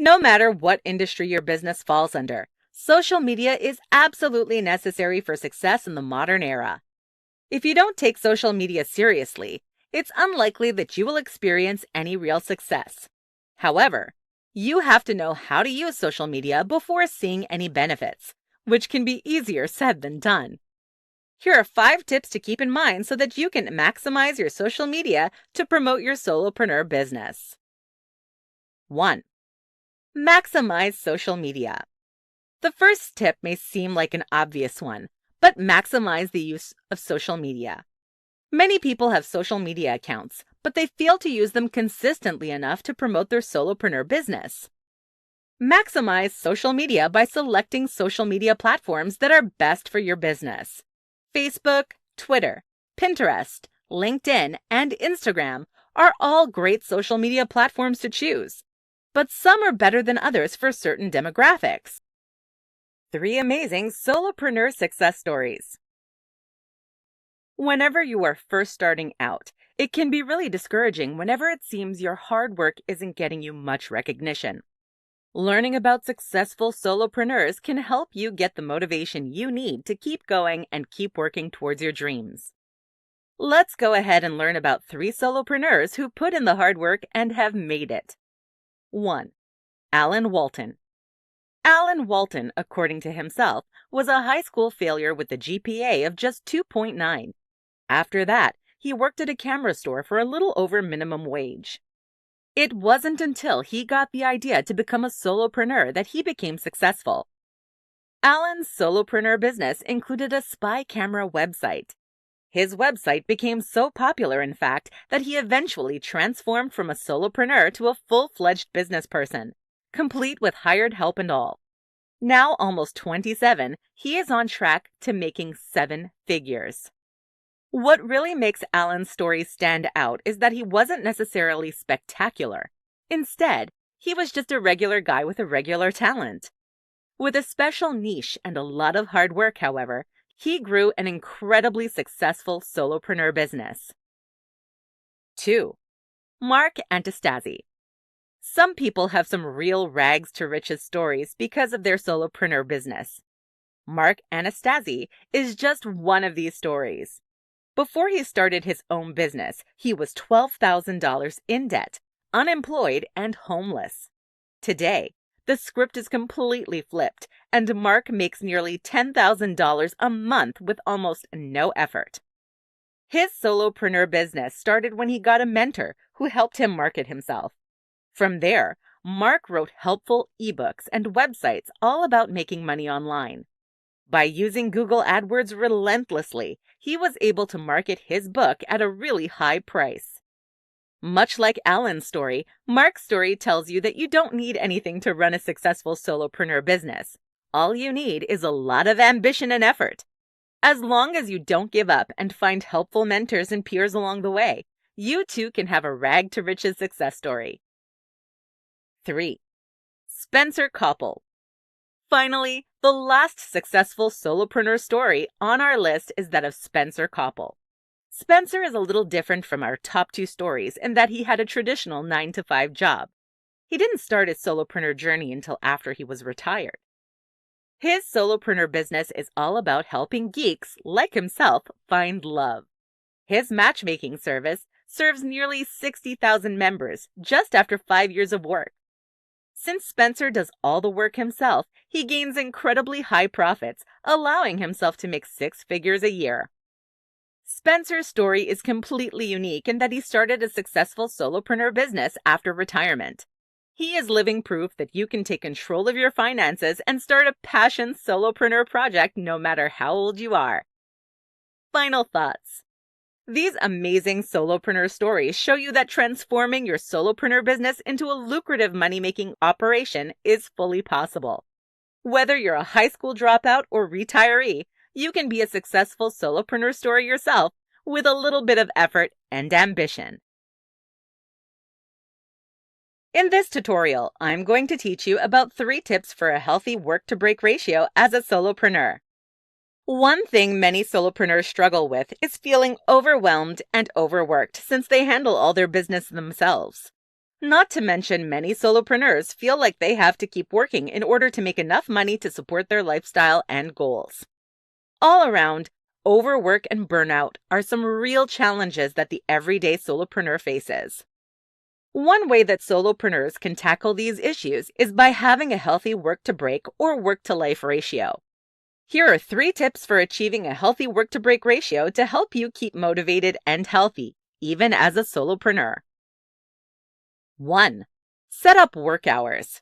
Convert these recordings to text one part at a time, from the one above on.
No matter what industry your business falls under, social media is absolutely necessary for success in the modern era. If you don't take social media seriously, it's unlikely that you will experience any real success. However, you have to know how to use social media before seeing any benefits, which can be easier said than done. Here are 5 tips to keep in mind so that you can maximize your social media to promote your solopreneur business. 1. Maximize social media. The first tip may seem like an obvious one, but maximize the use of social media. Many people have social media accounts, but they fail to use them consistently enough to promote their solopreneur business. Maximize social media by selecting social media platforms that are best for your business. Facebook, Twitter, Pinterest, LinkedIn, and Instagram are all great social media platforms to choose, but some are better than others for certain demographics. 3 amazing solopreneur success stories. Whenever you are first starting out, it can be really discouraging whenever it seems your hard work isn't getting you much recognition. Learning about successful solopreneurs can help you get the motivation you need to keep going and keep working towards your dreams. Let's go ahead and learn about 3 solopreneurs who put in the hard work and have made it. 1. Alan Walton. Alan Walton, according to himself, was a high school failure with a GPA of just 2.9. After that, he worked at a camera store for a little over minimum wage. It wasn't until he got the idea to become a solopreneur that he became successful. Alan's solopreneur business included a spy camera website. His website became so popular, in fact, that he eventually transformed from a solopreneur to a full-fledged business person, complete with hired help and all. Now almost 27, he is on track to making 7 figures. What really makes Alan's story stand out is that he wasn't necessarily spectacular. Instead, he was just a regular guy with a regular talent. With a special niche and a lot of hard work, however, he grew an incredibly successful solopreneur business. 2. Mark Antastasi. Some people have some real rags to riches stories because of their solopreneur business. Mark Antastasi is just one of these stories. Before he started his own business, he was $12,000 in debt, unemployed, and homeless. Today, the script is completely flipped, and Mark makes nearly $10,000 a month with almost no effort. His solopreneur business started when he got a mentor who helped him market himself. From there, Mark wrote helpful ebooks and websites all about making money online. By using Google AdWords relentlessly, he was able to market his book at a really high price. Much like Alan's story, Mark's story tells you that you don't need anything to run a successful solopreneur business. All you need is a lot of ambition and effort. As long as you don't give up and find helpful mentors and peers along the way, you too can have a rag to riches success story. 3. Spencer Koppel. Finally, the last successful solopreneur story on our list is that of Spencer Koppel. Spencer is a little different from our top 2 stories in that he had a traditional 9-to-5 job. He didn't start his solopreneur journey until after he was retired. His solopreneur business is all about helping geeks like himself find love. His matchmaking service serves nearly 60,000 members just after 5 years of work. Since Spencer does all the work himself, he gains incredibly high profits, allowing himself to make 6 figures a year. Spencer's story is completely unique in that he started a successful solopreneur business after retirement. He is living proof that you can take control of your finances and start a passion solopreneur project no matter how old you are. Final thoughts. These amazing solopreneur stories show you that transforming your solopreneur business into a lucrative money-making operation is fully possible. Whether you're a high school dropout or retiree, you can be a successful solopreneur story yourself with a little bit of effort and ambition. In this tutorial, I'm going to teach you about 3 tips for a healthy work-to-break ratio as a solopreneur. One thing many solopreneurs struggle with is feeling overwhelmed and overworked since they handle all their business themselves. Not to mention, many solopreneurs feel like they have to keep working in order to make enough money to support their lifestyle and goals. All around, overwork and burnout are some real challenges that the everyday solopreneur faces. One way that solopreneurs can tackle these issues is by having a healthy work-to-break or work-to-life ratio. Here are 3 tips for achieving a healthy work-to-break ratio to help you keep motivated and healthy, even as a solopreneur. 1. Set up work hours.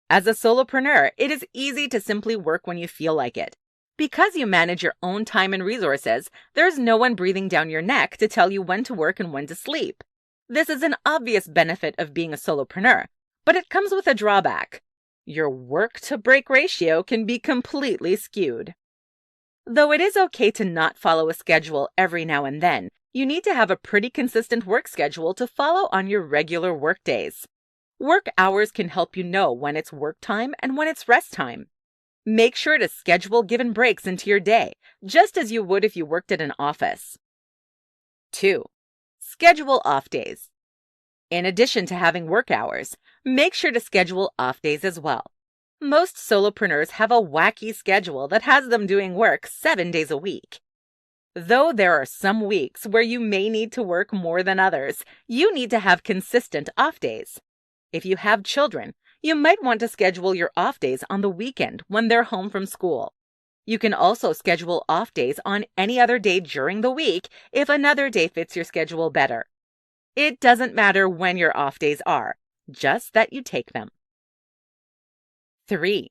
As a solopreneur, it is easy to simply work when you feel like it. Because you manage your own time and resources, there's no one breathing down your neck to tell you when to work and when to sleep. This is an obvious benefit of being a solopreneur, but it comes with a drawback. Your work-to-break ratio can be completely skewed. Though it is okay to not follow a schedule every now and then, you need to have a pretty consistent work schedule to follow on your regular work days. Work hours can help you know when it's work time and when it's rest time. Make sure to schedule given breaks into your day, just as you would if you worked at an office. 2. Schedule off days. In addition to having work hours, make sure to schedule off days as well. Most solopreneurs have a wacky schedule that has them doing work 7 days a week. Though there are some weeks where you may need to work more than others, you need to have consistent off days. If you have children, you might want to schedule your off days on the weekend when they're home from school. You can also schedule off days on any other day during the week if another day fits your schedule better. It doesn't matter when your off days are, just that you take them. 3.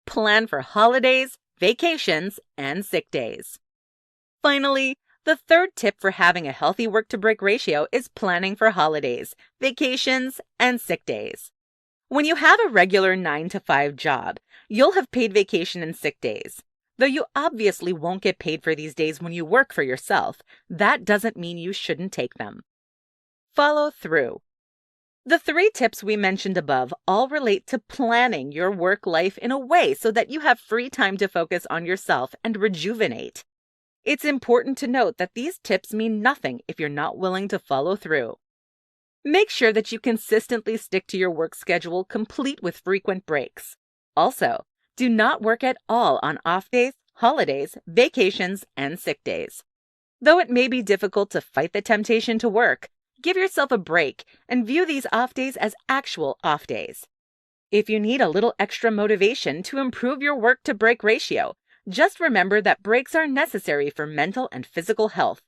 Plan for holidays, vacations, and sick days. Finally, the 3rd tip for having a healthy work-to-break ratio is planning for holidays, vacations, and sick days. When you have a regular 9-to-5 job, you'll have paid vacation and sick days. Though you obviously won't get paid for these days when you work for yourself, that doesn't mean you shouldn't take them. Follow through. The 3 tips we mentioned above all relate to planning your work life in a way so that you have free time to focus on yourself and rejuvenate. It's important to note that these tips mean nothing if you're not willing to follow through. Make sure that you consistently stick to your work schedule, complete with frequent breaks. Also, do not work at all on off days, holidays, vacations, and sick days. Though it may be difficult to fight the temptation to work, give yourself a break and view these off days as actual off days. If you need a little extra motivation to improve your work-to-break ratio, just remember that breaks are necessary for mental and physical health.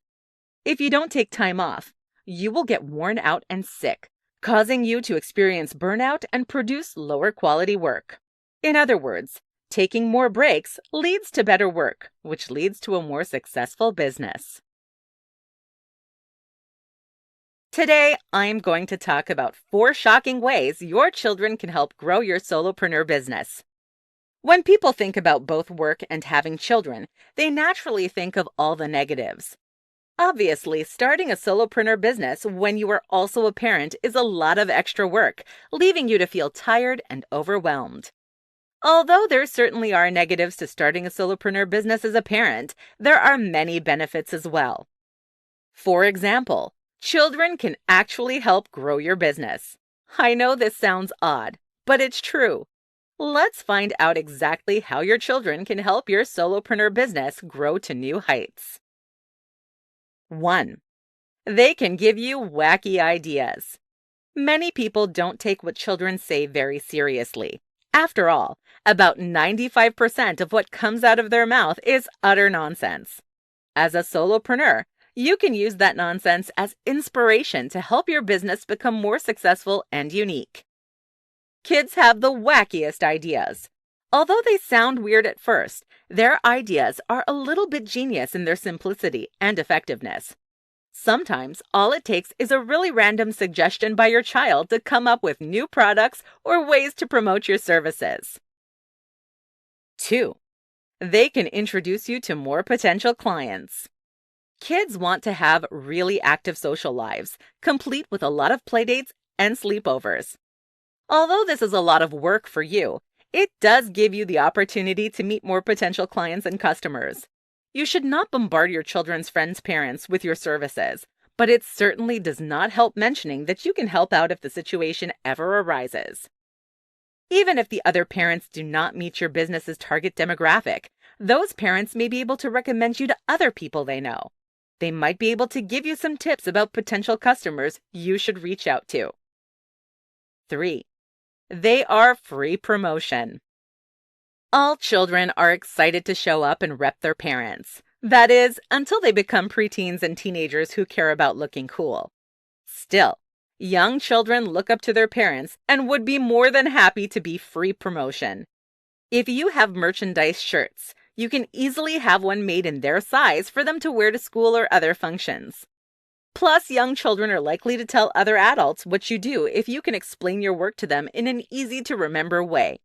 If you don't take time off, you will get worn out and sick, causing you to experience burnout and produce lower quality work. In other words, taking more breaks leads to better work, which leads to a more successful business. Today, I'm going to talk about 4 shocking ways your children can help grow your solopreneur business. When people think about both work and having children, they naturally think of all the negatives. Obviously, starting a solopreneur business when you are also a parent is a lot of extra work, leaving you to feel tired and overwhelmed. Although there certainly are negatives to starting a solopreneur business as a parent, there are many benefits as well. For example, children can actually help grow your business. I know this sounds odd, but it's true. Let's find out exactly how your children can help your solopreneur business grow to new heights. 1. They can give you wacky ideas. Many people don't take what children say very seriously. After all, about 95% of what comes out of their mouth is utter nonsense. As a solopreneur, you can use that nonsense as inspiration to help your business become more successful and unique. Kids have the wackiest ideas. Although they sound weird at first, their ideas are a little bit genius in their simplicity and effectiveness. Sometimes all it takes is a really random suggestion by your child to come up with new products or ways to promote your services. 2. They can introduce you to more potential clients. Kids want to have really active social lives, complete with a lot of playdates and sleepovers. Although this is a lot of work for you, it does give you the opportunity to meet more potential clients and customers. You should not bombard your children's friends' parents with your services, but it certainly does not help mentioning that you can help out if the situation ever arises. Even if the other parents do not meet your business's target demographic, those parents may be able to recommend you to other people they know. They might be able to give you some tips about potential customers you should reach out to. 3. They are free promotion. All children are excited to show up and rep their parents. That is, until they become preteens and teenagers who care about looking cool. Still, young children look up to their parents and would be more than happy to be free promotion. If you have merchandise shirts, you can easily have one made in their size for them to wear to school or other functions. Plus, young children are likely to tell other adults what you do if you can explain your work to them in an easy-to-remember way.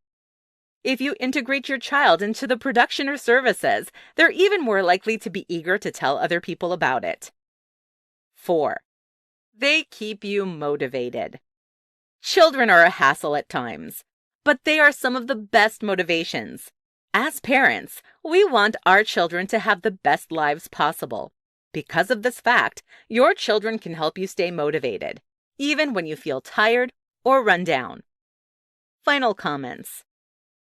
If you integrate your child into the production or services, they're even more likely to be eager to tell other people about it. 4. They keep you motivated. Children are a hassle at times, but they are some of the best motivations. As parents, we want our children to have the best lives possible. Because of this fact, your children can help you stay motivated, even when you feel tired or run down. Final comments.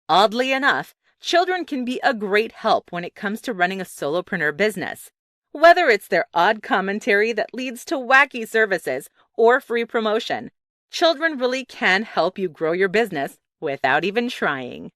Oddly enough, children can be a great help when it comes to running a solopreneur business. Whether it's their odd commentary that leads to wacky services or free promotion, children really can help you grow your business without even trying.